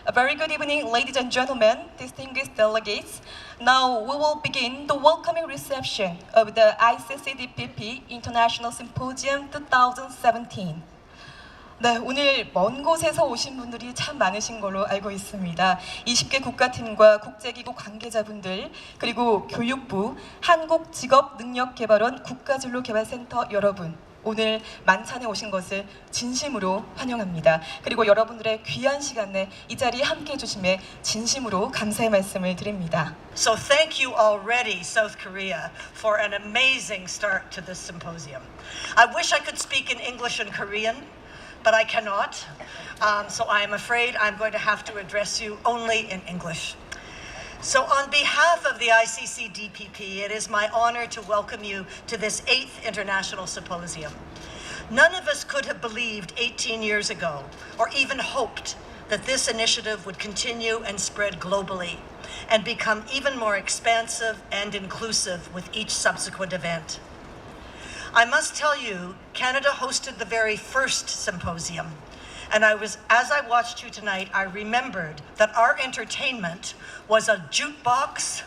A very good evening, ladies and gentlemen, distinguished delegates. Now we will begin the welcoming reception of the ICCDPP International Symposium 2017. 네, 오늘 먼 곳에서 오신 분들이 참 많으신 걸로 알고 있습니다. 20개 국가팀과 국제기구 관계자분들, 그리고 교육부, 한국직업능력개발원 국가진로개발센터 여러분, 오늘 만찬에 오신 것을 진심으로 환영합니다. 그리고 여러분들의 귀한 시간에 이 자리에 함께해 주심에 진심으로 감사의 말씀을 드립니다. So thank you already, South Korea, for an amazing start to this symposium. I wish I could speak in English and Korean, but I cannot. So I'm afraid I'm going to have to address you only in English. So on behalf of the ICCDPP, it is my honor to welcome you to this 8th International Symposium. None of us could have believed 18 years ago, or even hoped, that this initiative would continue and spread globally, and become even more expansive and inclusive with each subsequent event. I must tell you, Canada hosted the very first symposium. And as I watched you tonight, I remembered that our entertainment was a jukebox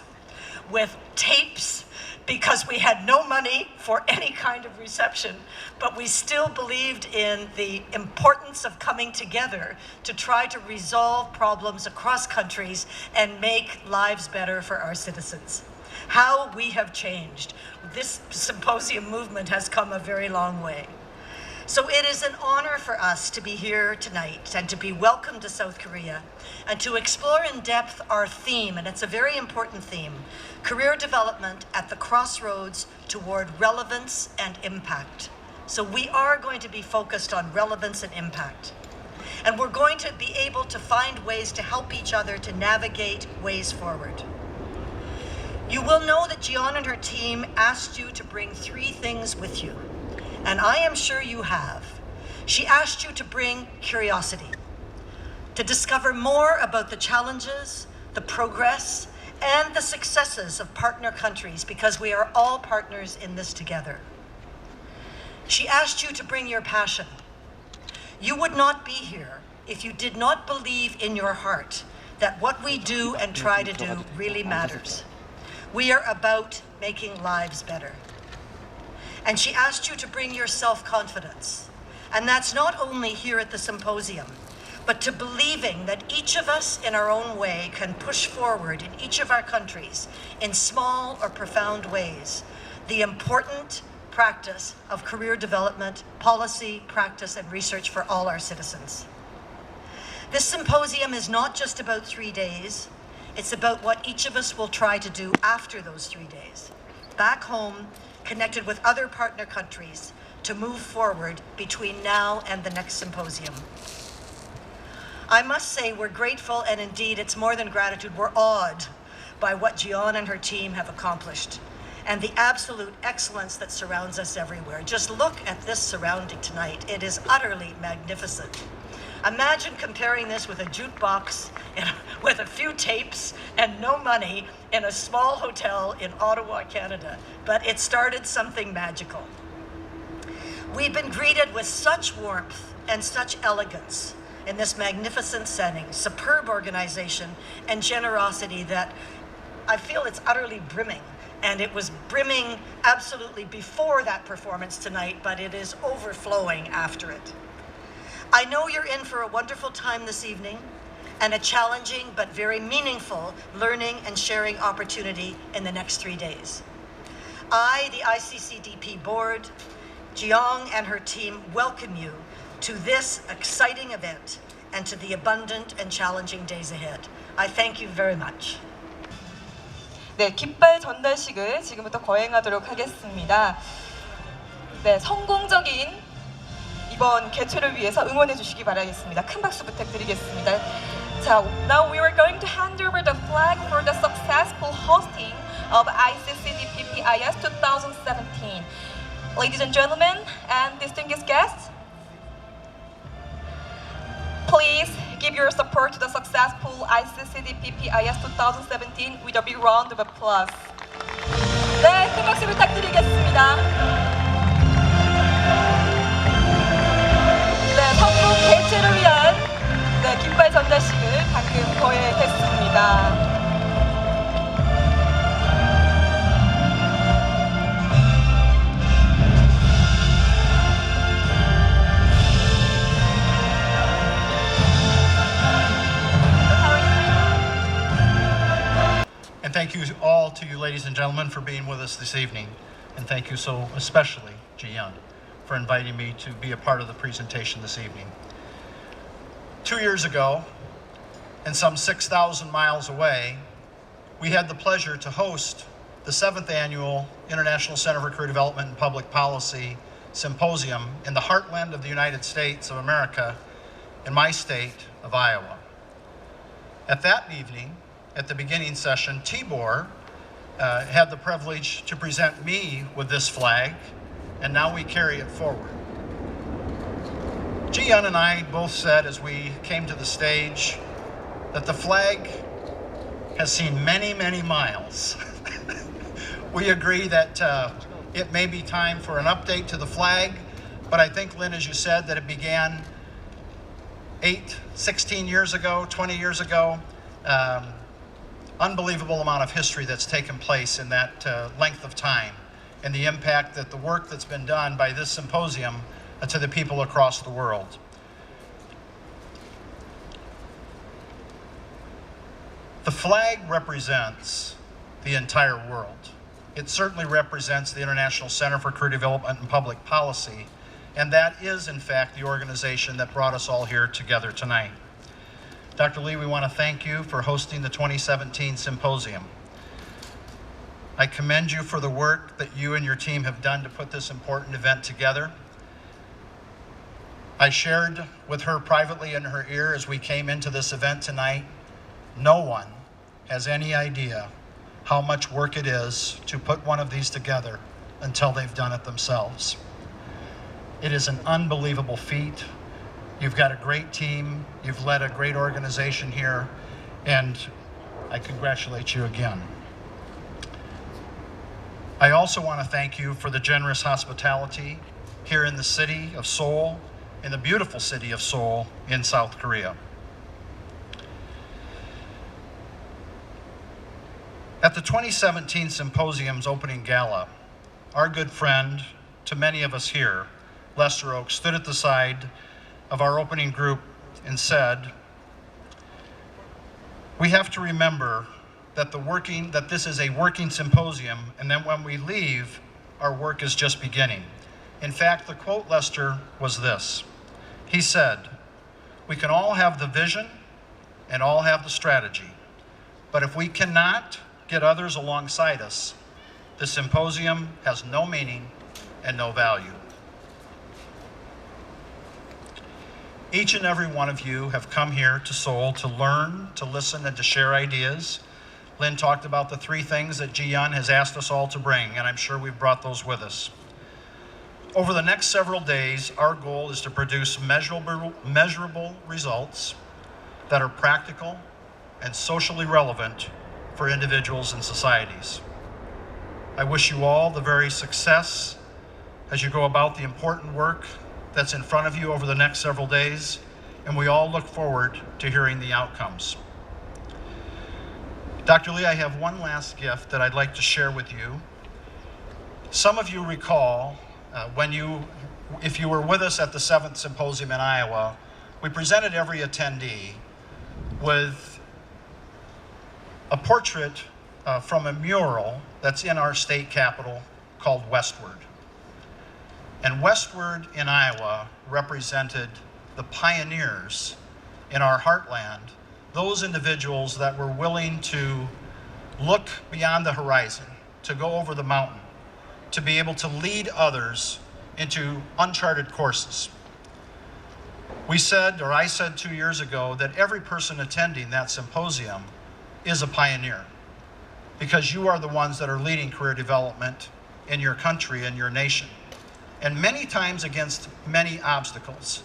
with tapes because we had no money for any kind of reception, but we still believed in the importance of coming together to try to resolve problems across countries and make lives better for our citizens. How we have changed. This symposium movement has come a very long way. So it is an honor for us to be here tonight and to be welcomed to South Korea and to explore in depth our theme, and it's a very important theme, career development at the crossroads toward relevance and impact. So we are going to be focused on relevance and impact. And we're going to be able to find ways to help each other to navigate ways forward. You will know that JUN and her team asked you to bring 3 things with you. And I am sure you have. She asked you to bring curiosity, to discover more about the challenges, the progress, and the successes of partner countries, because we are all partners in this together. She asked you to bring your passion. You would not be here if you did not believe in your heart that what we do and try to do really matters. We are about making lives better. And she asked you to bring your self-confidence. And that's not only here at the symposium, but to believing that each of us in our own way can push forward in each of our countries in small or profound ways the important practice of career development, policy, practice, and research for all our citizens. This symposium is not just about 3 days, it's about what each of us will try to do after those 3 days. Back home, connected with other partner countries to move forward between now and the next symposium. I must say we're grateful, and indeed it's more than gratitude, we're awed by what JUN and her team have accomplished and the absolute excellence that surrounds us everywhere. Just look at this surrounding tonight. It is utterly magnificent. Imagine comparing this with a jukebox with a few tapes and no money in a small hotel in Ottawa, Canada. But it started something magical. We've been greeted with such warmth and such elegance in this magnificent setting, superb organization, and generosity that I feel it's utterly brimming. And it was brimming absolutely before that performance tonight, but it is overflowing after it. I know you're in for a wonderful time this evening and a challenging but very meaningful learning and sharing opportunity in the next 3 days. I, the ICCDP board, JUN and her team welcome you to this exciting event and to the abundant and challenging days ahead. I thank you very much. 네, 깃발 전달식을 지금부터 거행하도록 하겠습니다. 네, 성공적인 이번 개최를 위해서 응원해 주시기 바라겠습니다. 큰 박수 부탁드리겠습니다. 자, now we are going to hand over the flag for the successful hosting of ICCDPP IS 2017. Ladies and gentlemen and distinguished guests, please give your support to the successful ICCDPP IS 2017 with a big round of applause. 네, 큰 박수 부탁드리겠습니다. 네, 성공 개최를 위한 깃발 전달식을 thank you all to you, ladies and gentlemen, for being with us this evening. And thank you so especially, JUN, for inviting me to be a part of the presentation this evening. 2 years ago, and some 6,000 miles away, we had the pleasure to host the 7th Annual International Center for Career Development and Public Policy Symposium in the heartland of the United States of America, in my state of Iowa. At that evening, at the beginning session, Tibor had the privilege to present me with this flag, and now we carry it forward. JUN and I both said as we came to the stage that the flag has seen many, many miles. We agree that it may be time for an update to the flag, but I think, Lynn, as you said, that it began 16 years ago, 20 years ago. Unbelievable amount of history that's taken place in that length of time, and the impact that the work that's been done by this symposium to the people across the world. The flag represents the entire world. It certainly represents the International Center for Career Development and Public Policy, and that is, in fact, the organization that brought us all here together tonight. Dr. Lee, we want to thank you for hosting the 2017 symposium. I commend you for the work that you and your team have done to put this important event together. I shared with her privately in her ear as we came into this event tonight, no one has any idea how much work it is to put one of these together until they've done it themselves. It is an unbelievable feat. You've got a great team, you've led a great organization here, and I congratulate you again. I also want to thank you for the generous hospitality here in the city of Seoul, in the beautiful city of Seoul in South Korea. At the 2017 symposium's opening gala, our good friend, to many of us here, Lester Oak, stood at the side of our opening group and said, "We have to remember that this is a working symposium, and then when we leave, our work is just beginning." In fact, the quote, Lester, was this. He said, "We can all have the vision and all have the strategy, but if we cannot get others alongside us, the symposium has no meaning and no value." Each and every one of you have come here to Seoul to learn, to listen, and to share ideas. Lynn talked about the 3 things that JUN has asked us all to bring, and I'm sure we've brought those with us. Over the next several days, our goal is to produce measurable results that are practical and socially relevant for individuals and societies. I wish you all the very success as you go about the important work that's in front of you over the next several days, and we all look forward to hearing the outcomes. Dr. Lee, I have one last gift that I'd like to share with you. Some of you recall if you were with us at the 7th Symposium in Iowa, we presented every attendee with a portrait from a mural that's in our state capitol called Westward. And Westward in Iowa represented the pioneers in our heartland, those individuals that were willing to look beyond the horizon, to go over the mountain, to be able to lead others into uncharted courses. I said 2 years ago that every person attending that symposium is a pioneer, because you are the ones that are leading career development in your country and your nation. And many times against many obstacles,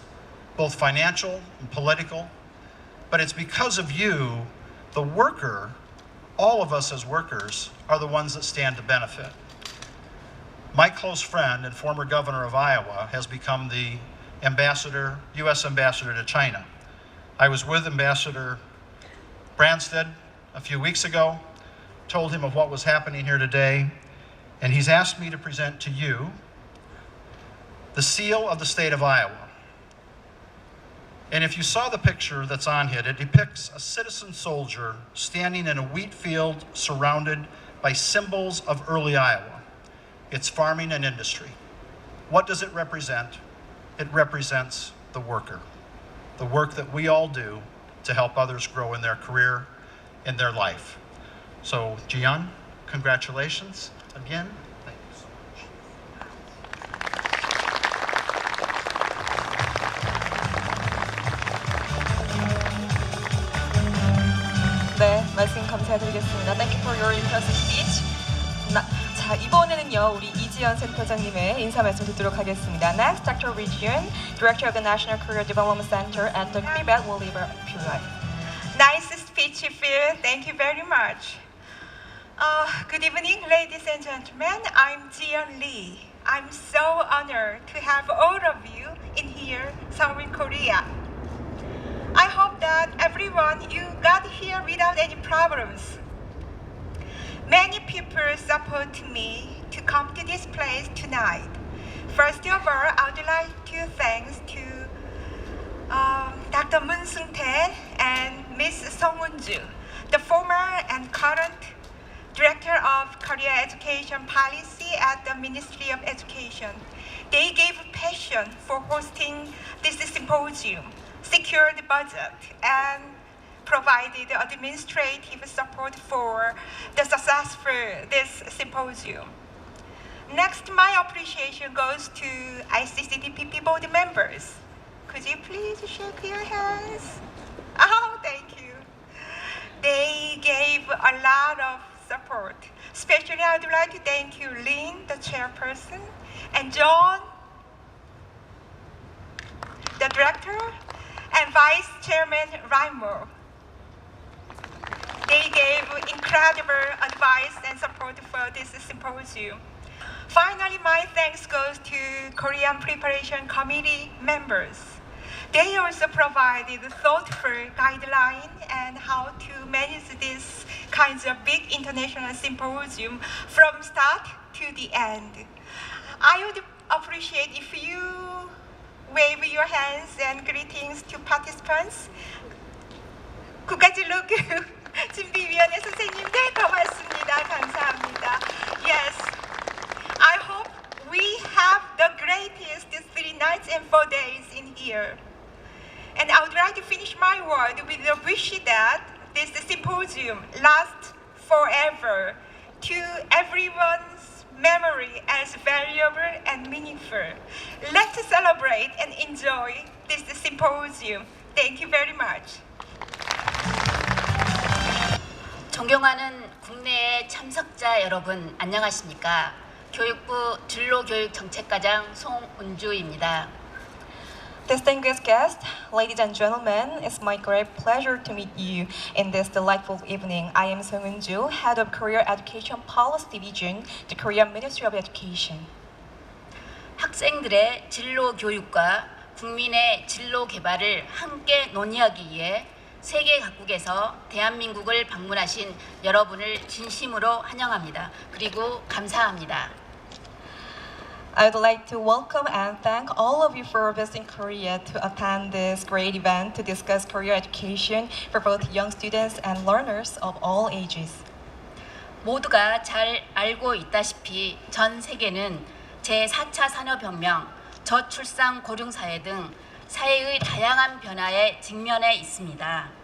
both financial and political, but it's because of you, the worker, all of us as workers, are the ones that stand to benefit. My close friend and former governor of Iowa has become the U.S. ambassador to China. I was with Ambassador Branstad a few weeks ago, told him of what was happening here today, and he's asked me to present to you the seal of the state of Iowa. And if you saw the picture that's on here, it depicts a citizen soldier standing in a wheat field surrounded by symbols of early Iowa. It's farming and industry. What does it represent? It represents the worker, the work that we all do to help others grow in their career, in their life. So, JUN, congratulations again. Thank you so much. 네, 말씀 감사드리겠습니다. Thank you for your impressive speech. 자, 이번에는요, 우리 이지연 센터장님의 인사 말씀 듣도록 하겠습니다. Next, Dr. Jun, Director of the National Career Development Center at the Quebec will leave a few words. Nice speech, Phil. Thank you very much. Good evening, ladies and gentlemen. I'm Jiyeon Lee. I'm so honored to have all of you in here, South Korea. I hope that everyone you got here without any problems. Many people support me to come to this place tonight. First of all, I would like to thank to Dr. Moon Seung-tae and Ms. Song Eun-ju, the former and current Director of Career Education Policy at the Ministry of Education. They gave passion for hosting this symposium, secured the budget, and provided administrative support for the successful this symposium. Next, my appreciation goes to ICCDPP board members. Could you please shake your hands? Oh, thank you. They gave a lot of support. Especially, I would like to thank you, Lynn, the chairperson, and John, the director, and Vice Chairman Raimo. They gave incredible advice and support for this symposium. Finally, my thanks goes to Korean Preparation Committee members. They also provided thoughtful guidelines and how to manage these kinds of big international symposium from start to the end. I would appreciate if you wave your hands and greetings to participants. 국가진로 준비위원회 선생님들 고맙습니다. 감사합니다. Yes, I hope we have the greatest 3 nights and 4 days in here. And I would like to finish my word with the wish that this symposium lasts forever to everyone's memory as valuable and meaningful. Let's celebrate and enjoy this symposium. Thank you very much. 존경하는 국내의 참석자 여러분 안녕하십니까? 교육부 진로교육정책과장 송은주입니다. Distinguished guests, ladies and gentlemen, it's my great pleasure to meet you in this delightful evening. I am Song Eun-ju, Head of Career Education Policy Division, the Korean Ministry of Education. 학생들의 진로 교육과 국민의 진로 개발을 함께 논의하기 위해 세계 각국에서 대한민국을 방문하신 여러분을 진심으로 환영합니다. 그리고 감사합니다. I would like to welcome and thank all of you for visiting Korea to attend this great event to discuss career education for both young students and learners of all ages. 모두가 잘 알고 있다시피 전 세계는 제4차 산업혁명, 저출산 고령사회 등 사회의 다양한 변화에 직면해 있습니다.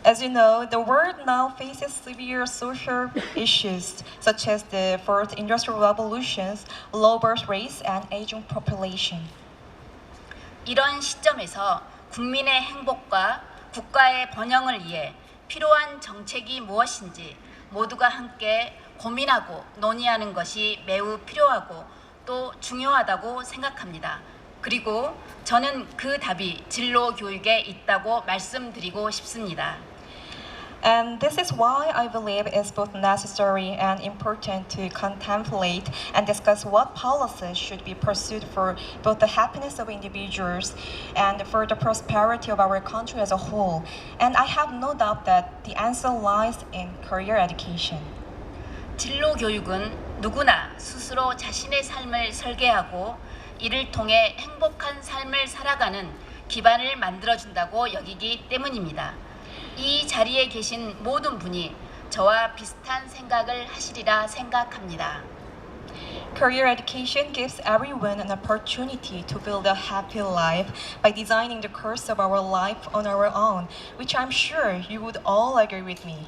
As you know, the world now faces severe social issues such as the fourth industrial revolutions, low birth rates, and aging population. 이런 시점에서 국민의 행복과 국가의 번영을 위해 필요한 정책이 무엇인지 모두가 함께 고민하고 논의하는 것이 매우 필요하고 또 중요하다고 생각합니다. 그리고 저는 그 답이 진로 교육에 있다고 말씀드리고 싶습니다. And this is why I believe it's both necessary and important to contemplate and discuss what policies should be pursued for both the happiness of individuals and for the prosperity of our country as a whole. And I have no doubt that the answer lies in career education. 진로 교육은 누구나 스스로 자신의 삶을 설계하고 이를 통해 행복한 삶을 살아가는 기반을 만들어준다고 여기기 때문입니다. 이 자리에 계신 모든 분이 저와 비슷한 생각을 하시리라 생각합니다. Career education gives everyone an opportunity to build a happy life by designing the course of our life on our own, which I'm sure you would all agree with me.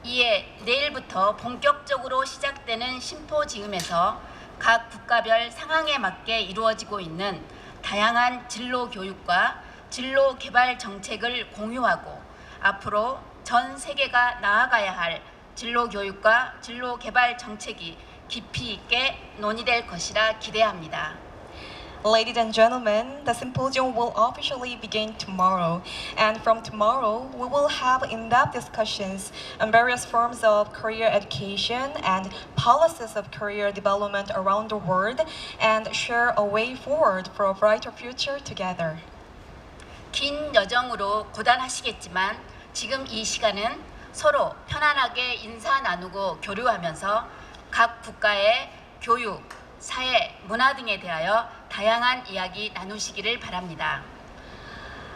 이에 내일부터 본격적으로 시작되는 심포지움에서 각 국가별 상황에 맞게 이루어지고 있는 다양한 진로 교육과 진로 개발 정책을 공유하고 앞으로 전 세계가 나아가야 할 진로 교육과 진로 개발 정책이 깊이 있게 논의될 것이라 기대합니다. Ladies and gentlemen, the symposium will officially begin tomorrow, and from tomorrow, we will have in-depth discussions on various forms of career education and policies of career development around the world, and share a way forward for a brighter future together. 긴 여정으로 고단하시겠지만 지금 이 시간은 서로 편안하게 인사 나누고 교류하면서 각 국가의 교육, 사회, 문화 등에 대하여 다양한 이야기 나누시기를 바랍니다.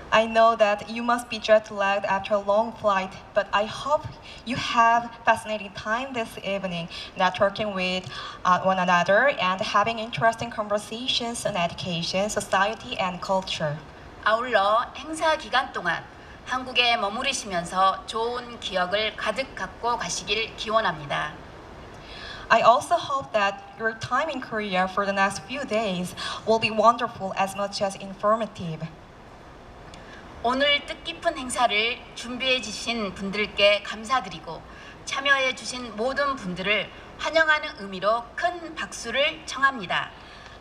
I know that you must be jet-lagged after a long flight, but I hope you have fascinating time this evening, networking with one another and having interesting conversations on education, society, and culture. 아울러 행사 기간 동안 한국에 머무르시면서 좋은 기억을 가득 갖고 가시길 기원합니다. I also hope that your time in Korea for the next few days will be wonderful as much as informative. 오늘 뜻깊은 행사를 준비해 주신 분들께 감사드리고 참여해 주신 모든 분들을 환영하는 의미로 큰 박수를 청합니다.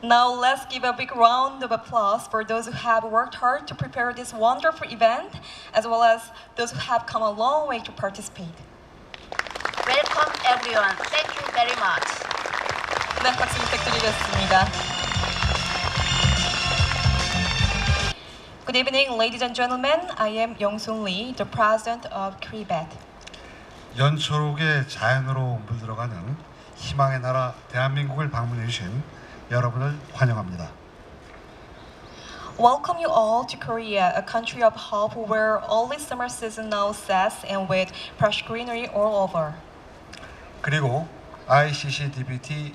Now let's give a big round of applause for those who have worked hard to prepare this wonderful event, as well as those who have come a long way to participate. Welcome everyone. Thank you very much. 네, 박수 부탁드리겠습니다. Good evening, ladies and gentlemen. I am Young-soon Lee, the president of KRIBET. 연초록의 자연으로 물들어가는 희망의 나라 대한민국을 방문해 주신 여러분을 환영합니다. Welcome you all to Korea, a country of hope where early summer season now sets and with fresh greenery all over. 그리고 ICCDPP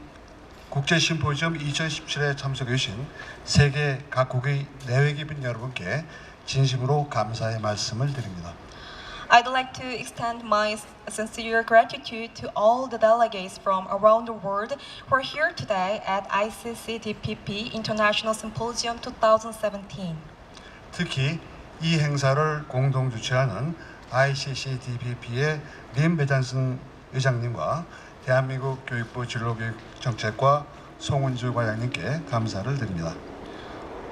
국제 심포지엄 2017에 참석해 주신 세계 각국의 내외 기빈 여러분께 진심으로 감사의 말씀을 드립니다. I'd like to extend my sincere gratitude to all the delegates from around the world who are here today at ICCDPP International Symposium 2017. 특히 이 행사를 공동 주최하는 ICCDPP의 림 베잔슨 의장님과 대한민국 교육부 진로교육정책과 송은주 과장님께 감사를 드립니다.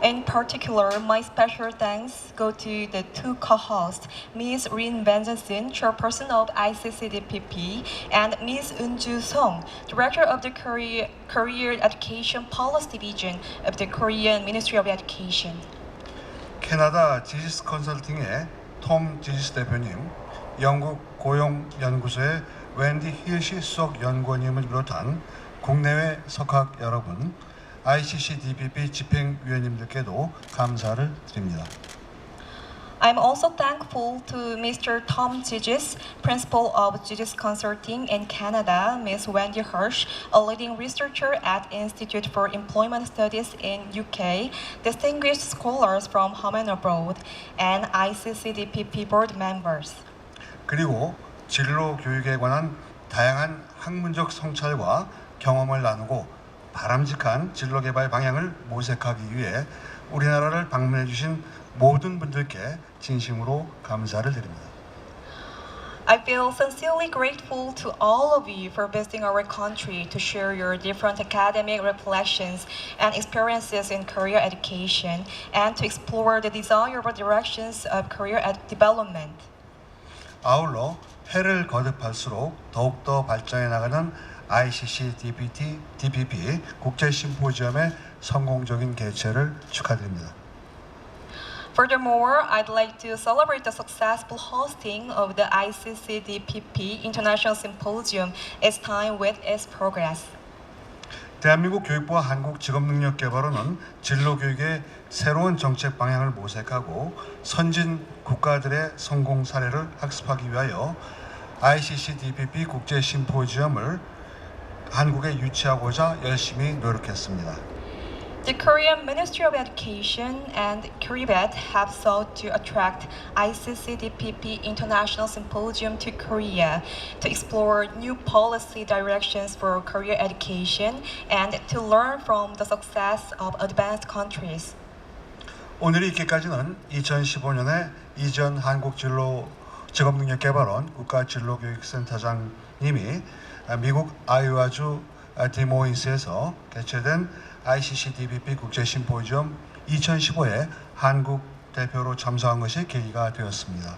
In particular, my special thanks go to the two co-hosts, Ms. Rin Benjamin, chairperson of ICCDPP, and Ms. Eunju Song, director of the Career Education Policy Division of the Korean Ministry of Education. 캐나다 지지스 컨설팅의 톰 지지스 대표님, 영국 고용연구소의 웬디 히시 수석 연구원님을 비롯한 국내외 석학 여러분, ICCDPP 집행위원님들께도 감사를 드립니다. I'm also thankful to Mr. Tom Gigis, Principal of Gigis Consulting in Canada, Ms. Wendy Hirsch, a leading researcher at Institute for Employment Studies in UK, distinguished scholars from home and abroad, and ICCDPP board members. 그리고 진로 교육에 관한 다양한 학문적 성찰과 경험을 나누고 바람직한 진로 개발 방향을 모색하기 위해 우리나라를 방문해 주신 모든 분들께 진심으로 감사를 드립니다. I feel sincerely grateful to all of you for visiting our country to share your different academic reflections and experiences in career education and to explore the desirable directions of career development. 아울러 해를 거듭할수록 더욱더 발전해 나가는 ICCDPP 국제 심포지엄의 성공적인 개최를 축하드립니다. Furthermore, I'd like to celebrate the successful hosting of the ICCDPP International Symposium as time with its progress. 대한민국 교육부와 한국직업능력개발원은 진로교육의 새로운 정책 방향을 모색하고 선진 국가들의 성공 사례를 학습하기 위하여 ICCDPP 국제 심포지엄을 한국에 유치하고자 열심히 노력했습니다. The Korean Ministry of Education and KOREABET have sought to attract ICCDPP International Symposium to Korea to explore new policy directions for career education and to learn from the success of advanced countries. 오늘이 있기까지는 2015년에 이전 한국직업능력개발원 국가진로교육센터장님이 미국 아이오와주 디모인스에서 개최된 ICCDPP 국제심포지엄 2015에 한국 대표로 참석한 것이 계기가 되었습니다.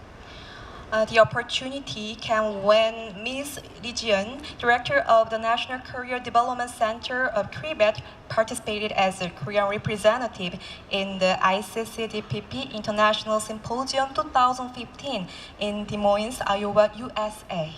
The opportunity came when Ms. Lee Ji-yeon, Director of the National Career Development Center of KOREABET, participated as a Korean representative in the ICCDPP International Symposium 2015 in Des Moines, Iowa, USA.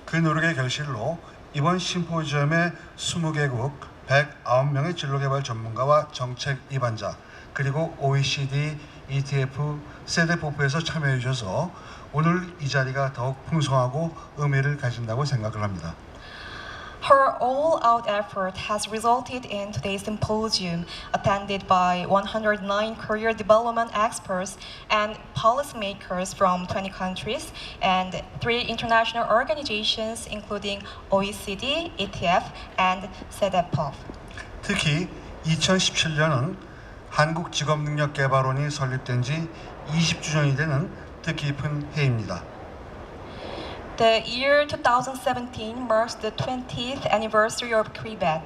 그 노력의 결실로 이번 심포지엄에 20개국 109명의 진로개발 전문가와 정책 입안자 그리고 OECD, ETF, 세대포프에서 참여해 주셔서 오늘 이 자리가 더욱 풍성하고 의미를 가진다고 생각을 합니다. Her all-out effort has resulted in today's symposium, attended by 109 career development experts and policymakers from 20 countries and 3 international organizations, including OECD, ETF, and CEDEPOP. 특히 2017년은 한국직업능력개발원이 설립된 지 20주년이 되는 뜻깊은 해입니다. The year 2017 marks the 20th anniversary of KOREABET.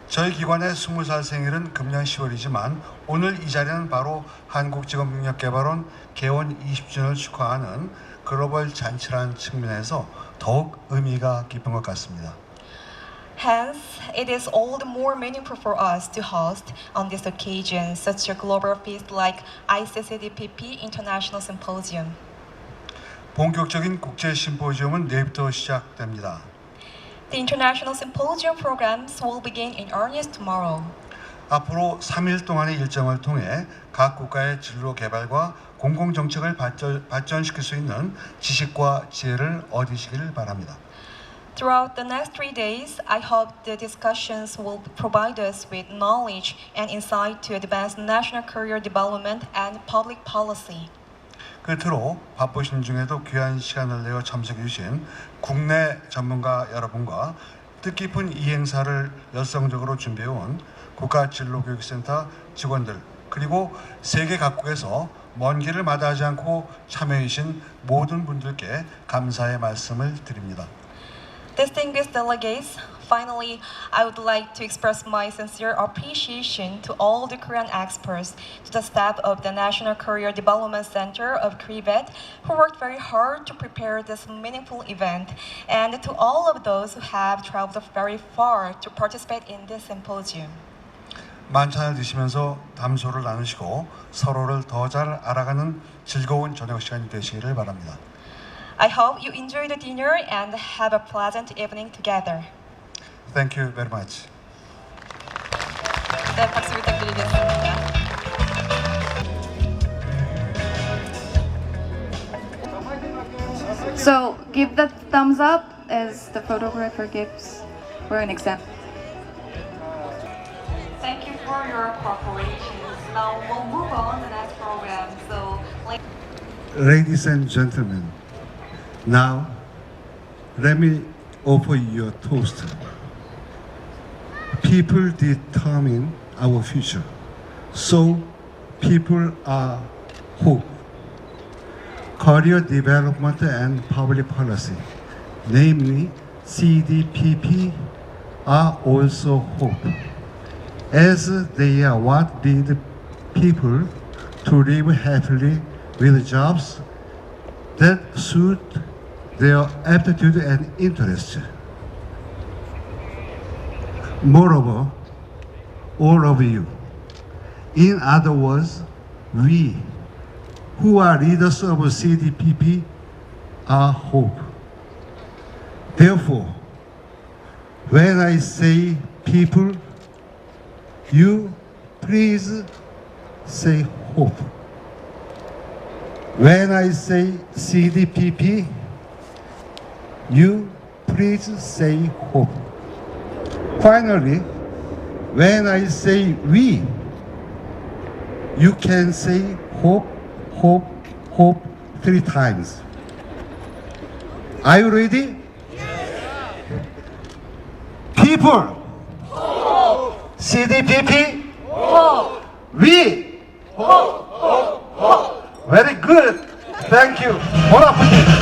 저희 기관의 20살 생일은 금년 10월이지만 오늘 이 자리는 바로 한국직업능력개발원 개원 20주년을 축하하는 글로벌 잔치라는 측면에서 더욱 의미가 깊은 것 같습니다. Hence, it is all the more meaningful for us to host on this occasion such a global feast like ICCDPP International Symposium. 본격적인 국제 심포지엄은 내일부터 시작됩니다. The international symposium programs will begin in earnest tomorrow. 앞으로 3일 동안의 일정을 통해 각 국가의 진로 개발과 공공 정책을 발전시킬 수 있는 지식과 지혜를 얻으시길 바랍니다. Throughout the next 3 days, I hope the discussions will provide us with knowledge and insight to advance national career development and public policy. 끝으로 바쁘신 중에도 귀한 시간을 내어 참석해 주신 국내 전문가 여러분과 뜻깊은 이 행사를 열성적으로 준비해온 국가진로교육센터 직원들 그리고 세계 각국에서 먼 길을 마다하지 않고 참여해 주신 모든 분들께 감사의 말씀을 드립니다. Distinguished delegates, finally, I would like to express my sincere appreciation to all the Korean experts, to the staff of the National Career Development Center of KOREABET, who worked very hard to prepare this meaningful event, and to all of those who have traveled very far to participate in this symposium. 만찬을 드시면서 담소를 나누시고 서로를 더 잘 알아가는 즐거운 저녁 시간이 되시기를 바랍니다. I hope you enjoy the dinner and have a pleasant evening together. Thank you very much. 네, 박수 부탁드리겠습니다. So give that thumbs up as the photographer gives for an example. Thank you for your cooperation. Now we'll move on to the next program. So, Ladies and gentlemen, now let me offer you a toast. People determine our future, so people are hope. Career development and public policy, namely CDPP, are also hope, as they are what lead people to live happily with jobs that suit their aptitude and interest. Moreover, all of you, in other words, we who are leaders of CDPP are hope. Therefore, when I say people, you please say hope. When I say CDPP, you please say hope. Finally, when I say we, you can say hope, hope, hope 3 times. Are you ready? Yes. People, hope. CDPP, hope. We, hope, hope, hope. Very good. Thank you. Bon appetit.